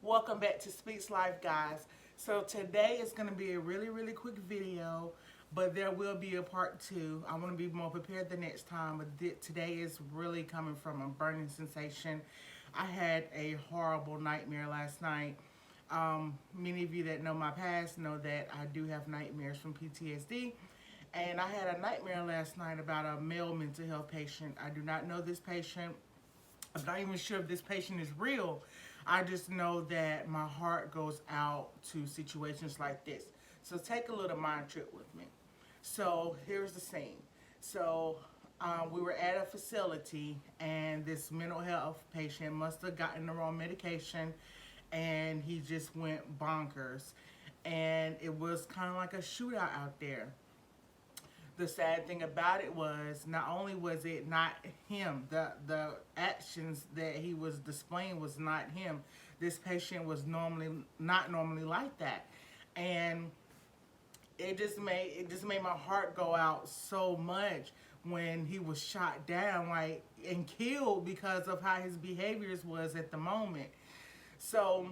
Welcome back to Speaks Life, guys. So today is going to be a really quick video, but there will be a part two. I want to be more prepared the next time, but today is really coming from a burning sensation. I had a horrible nightmare last night. Many of you that know my past know that I do have nightmares from PTSD. And I had a nightmare last night about a male mental health patient. I do not know this patient. I'm not even sure if this patient is real. I just know that my heart goes out to situations like this. So take a little mind trip with me. So here's the scene. So we were at a facility, and this mental health patient must have gotten the wrong medication, and he just went bonkers. And it was kind of like a shootout out there. The sad thing about it was, not only was it not him, the actions that he was displaying was not him. This patient was not normally like that, and it just made my heart go out so much when he was shot down, like, and killed because of how his behaviors was at the moment. So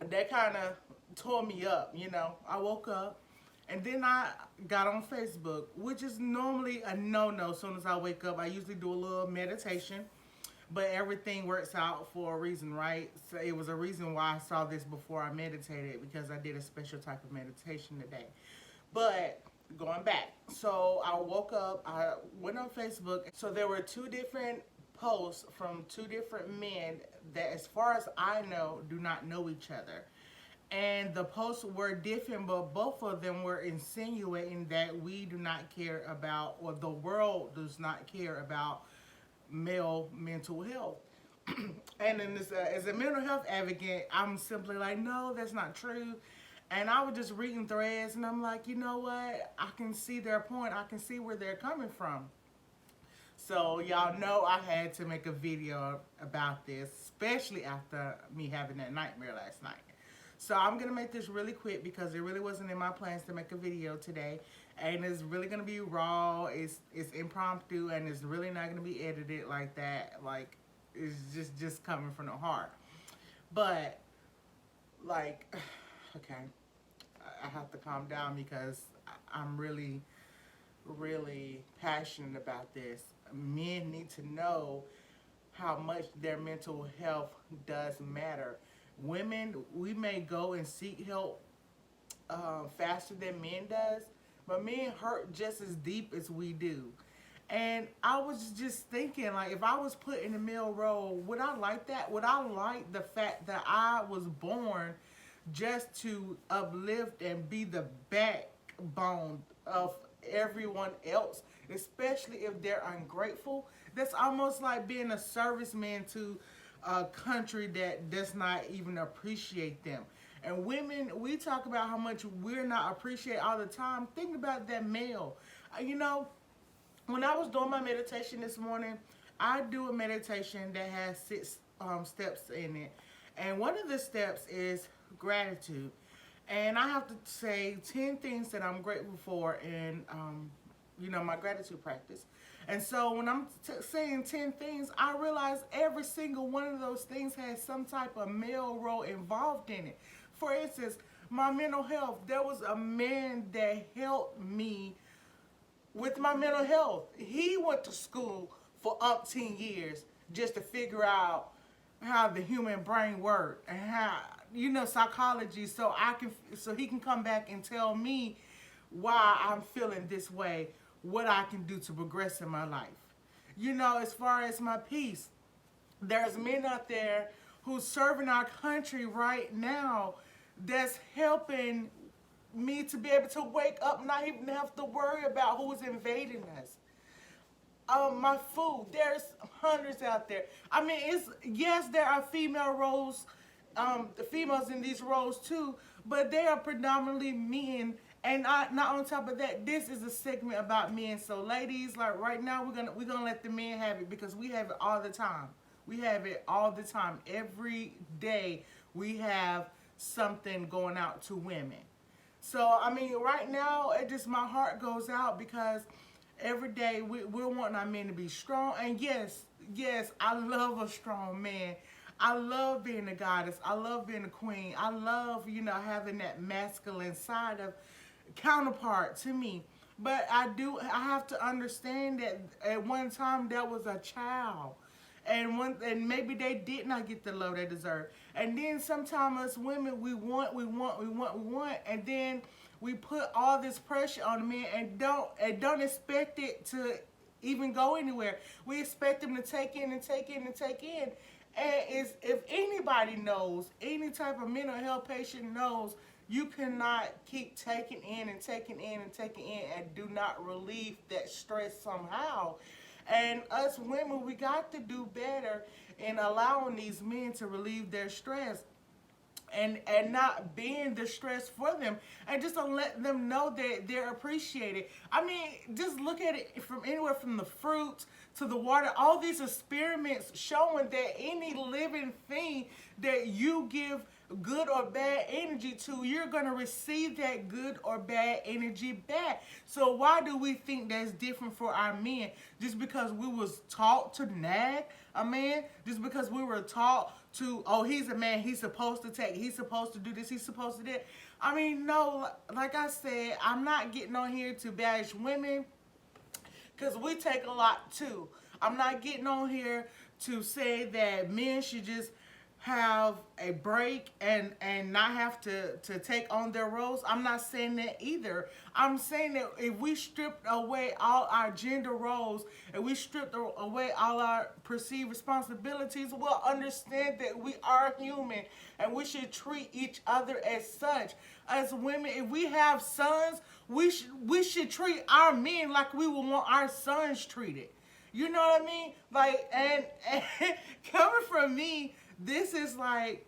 that kind of tore me up. I woke up, and then I got on Facebook, which is normally a no-no. As soon as I wake up, I usually do a little meditation, but everything works out for a reason, right? So it was a reason why I saw this before I meditated, because I did a special type of meditation today. But going back, so I woke up, I went on Facebook. So there were two different posts from two different men that, as far as I know, do not know each other. And the posts were different, but both of them were insinuating that we do not care about, or the world does not care about, male mental health. And then as a mental health advocate, I'm simply like, no, that's not true. And I was just reading threads, and I'm like, you know what? I can see their point. I can see where they're coming from. So y'all know I had to make a video about this, especially after me having that nightmare last night. So I'm going to make this really quick, because it really wasn't in my plans to make a video today. And it's really going to be raw, it's impromptu, and it's really not going to be edited like that. Like, it's just coming from the heart. But, like, okay, I have to calm down, because I'm really passionate about this. Men need to know how much their mental health does matter. Women, we may go and seek help faster than men does, but men hurt just as deep as we do. And I was just thinking, like, if I was put in a male role, would I like that? Would I like the fact that I was born just to uplift and be the backbone of everyone else, especially if they're ungrateful? That's almost like being a serviceman to a country that does not even appreciate them. And women, we talk about how much we're not appreciated all the time. Think about that male. When I was doing my meditation this morning, I do a meditation that has 6 steps in it. And one of the steps is gratitude. And I have to say 10 things that I'm grateful for in, my gratitude practice. And so when I'm saying 10 things, I realize every single one of those things has some type of male role involved in it. For instance, my mental health, there was a man that helped me with my mental health. He went to school for umpteen years just to figure out how the human brain worked, and how, psychology, so he can come back and tell me why I'm feeling this way, what I can do to progress in my life. As far as my peace, there's men out there who's serving our country right now that's helping me to be able to wake up, not even have to worry about who's invading us. My food, there's hundreds out there. I mean, yes, there are female roles, the females in these roles too, but they are predominantly men. And not on top of that, this is a segment about men. So ladies, like right now, we're gonna let the men have it, because we have it all the time. We have it all the time. Every day we have something going out to women. So I mean, right now, my heart goes out, because every day we're wanting our men to be strong. And yes, I love a strong man. I love being a goddess. I love being a queen. I love, having that masculine side of counterpart to me. But I have to understand that at one time there was a child. And maybe they did not get the love they deserve. And then sometimes us women, we want, and then we put all this pressure on the men and don't expect it to even go anywhere. We expect them to take in and take in and take in. And if anybody knows, any type of mental health patient knows, you cannot keep taking in and taking in and taking in and do not relieve that stress somehow. And us women, we got to do better in allowing these men to relieve their stress and not being the stress for them, and just to let them know that they're appreciated. I mean, just look at it from anywhere from the fruits to the water. All these experiments showing that any living thing that you give good or bad energy to, you're going to receive that good or bad energy back. So why do we think that's different for our men? Just because we was taught to nag a man? Just because we were taught to, oh, he's a man, he's supposed to take, he's supposed to do this, he's supposed to do that? I mean, no, like I said, I'm not getting on here to bash women, because we take a lot too. I'm not getting on here to say that men should just have a break and not have to take on their roles. I'm not saying that either. I'm saying that if we stripped away all our gender roles and we stripped away all our perceived responsibilities, we'll understand that we are human and we should treat each other as such. As women, if we have sons, we should treat our men like we would want our sons treated. You know what I mean? Like, and coming from me, this is like,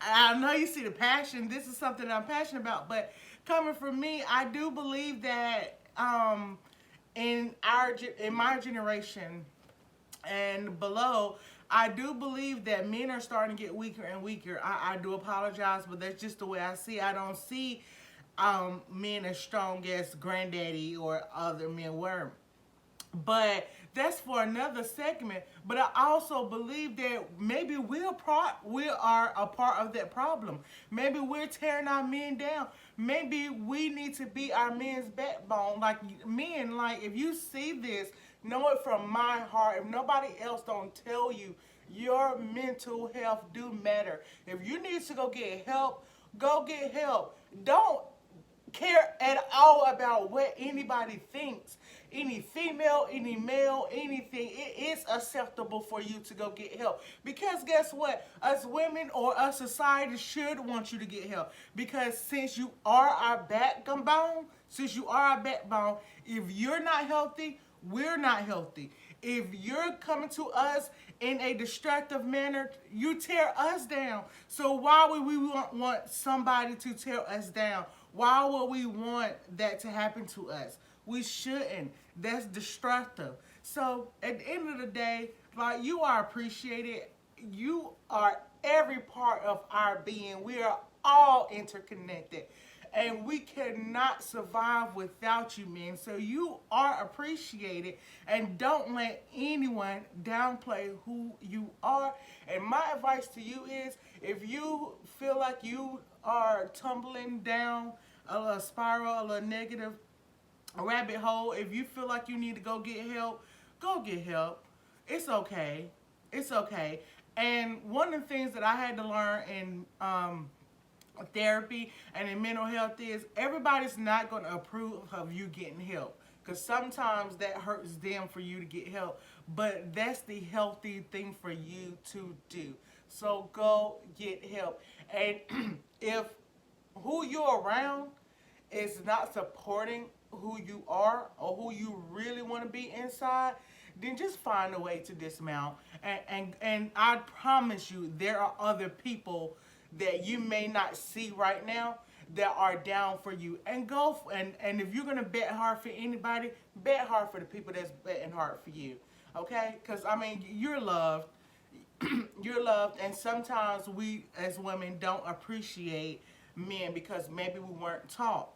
I know you see the passion. This is something I'm passionate about. But coming from me, I do believe that in my generation and below, I do believe that men are starting to get weaker and weaker. I do apologize, but that's just the way I see it. I don't see men as strong as Granddaddy or other men were. But that's for another segment. But I also believe that maybe we are a part of that problem. Maybe we're tearing our men down. Maybe we need to be our men's backbone. Like men, like if you see this, know it from my heart. If nobody else don't tell you, your mental health do matter. If you need to go get help, go get help. Don't care at all about what anybody thinks. Any female, any male, anything. It is acceptable for you to go get help. Because guess what? Us women or us society should want you to get help. Because since you are our backbone, if you're not healthy, we're not healthy. If you're coming to us in a destructive manner, you tear us down. So why would we want somebody to tear us down? Why would we want that to happen to us? We shouldn't. That's destructive. So at the end of the day, like, you are appreciated. You are every part of our being. We are all interconnected. And we cannot survive without you, men. So you are appreciated. And don't let anyone downplay who you are. And my advice to you is, if you feel like you are tumbling down a spiral, a little negative, a rabbit hole, if you feel like you need to go get help, go get help. It's okay. It's okay. And one of the things that I had to learn in therapy and in mental health is everybody's not going to approve of you getting help, because sometimes that hurts them for you to get help, but that's the healthy thing for you to do. So go get help. And if who you're around is not supporting who you are or who you really want to be inside, then just find a way to dismount. And I promise you, there are other people that you may not see right now that are down for you. And go, and if you're going to bet hard for anybody, bet hard for the people that's betting hard for you. Okay? Because, I mean, you're loved. You're loved. And sometimes we, as women, don't appreciate men because maybe we weren't taught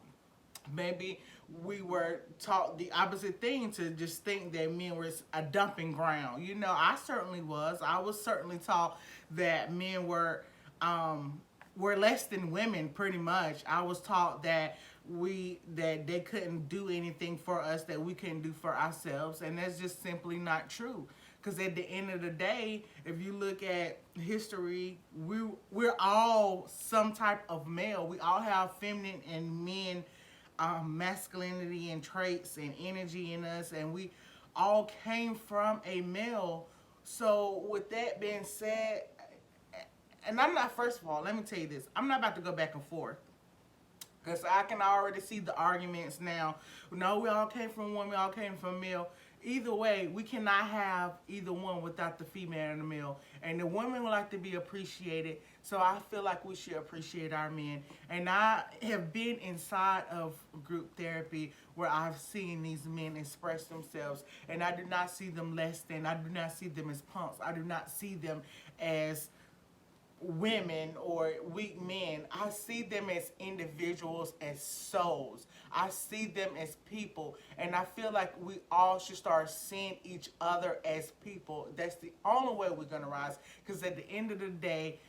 Maybe we were taught the opposite thing, to just think that men were a dumping ground. You know, I certainly was. I was certainly taught that men were less than women, pretty much. I was taught that they couldn't do anything for us that we couldn't do for ourselves, and that's just simply not true. Because at the end of the day, if you look at history, we're all some type of male. We all have feminine and men, masculinity and traits and energy in us, and we all came from a male. So with that being said, and I'm not, first of all, let me tell you this, I'm not about to go back and forth. Because I can already see the arguments now. No, we all came from one, we all came from male. Either way, we cannot have either one without the female and the male. And the women would like to be appreciated, so I feel like we should appreciate our men. And I have been inside of group therapy where I've seen these men express themselves, and I do not see them less than, I do not see them as punks. I do not see them as women or weak men. I see them as individuals, as souls. I see them as people, and I feel like we all should start seeing each other as people. That's the only way we're gonna rise, because at the end of the day,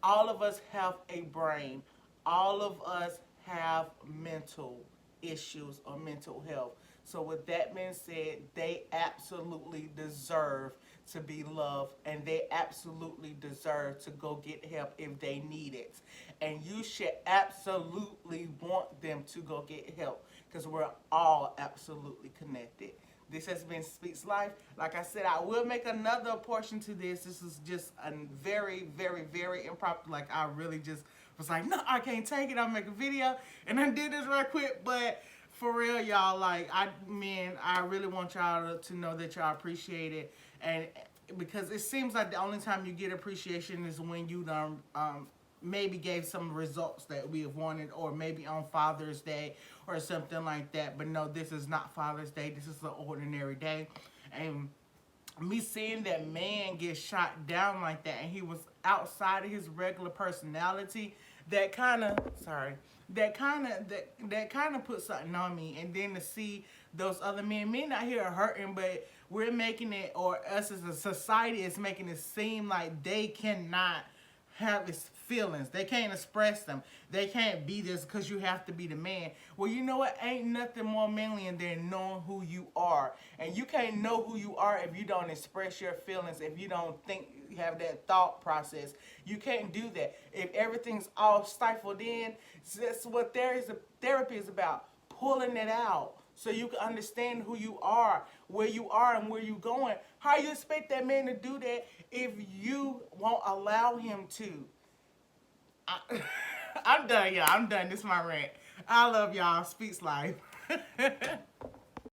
all of us have a brain. All of us have mental issues or mental health. So with that being said, they absolutely deserve to be loved, and they absolutely deserve to go get help if they need it. And you should absolutely want them to go get help, because we're all absolutely connected. This has been Speaks Life. Like I said, I will make another portion to this. This is just a very, very, very impromptu. Like, I really just was like, no, I can't take it. I'll make a video. And I did this right quick. But for real, y'all, like, I really want y'all to know that y'all appreciate it. And because it seems like the only time you get appreciation is when you maybe gave some results that we have wanted, or maybe on Father's Day or something like that. But no, this is not Father's Day. This is an ordinary day. And me seeing that man get shot down like that, and he was outside of his regular personality, that kind of put something on me. And then to see those other men out here are hurting, but we're making it, or us as a society is making it seem like they cannot have his feelings. They can't express them. They can't be this because you have to be the man. Well, you know what? Ain't nothing more manly than knowing who you are. And you can't know who you are if you don't express your feelings, if you don't think, have that thought process. You can't do that. If everything's all stifled in, that's what therapy is about. Pulling it out, so you can understand who you are, where you are, and where you're going. How you expect that man to do that if you won't allow him to? I'm done, y'all. I'm done. This is my rant. I love y'all. Speaks Life.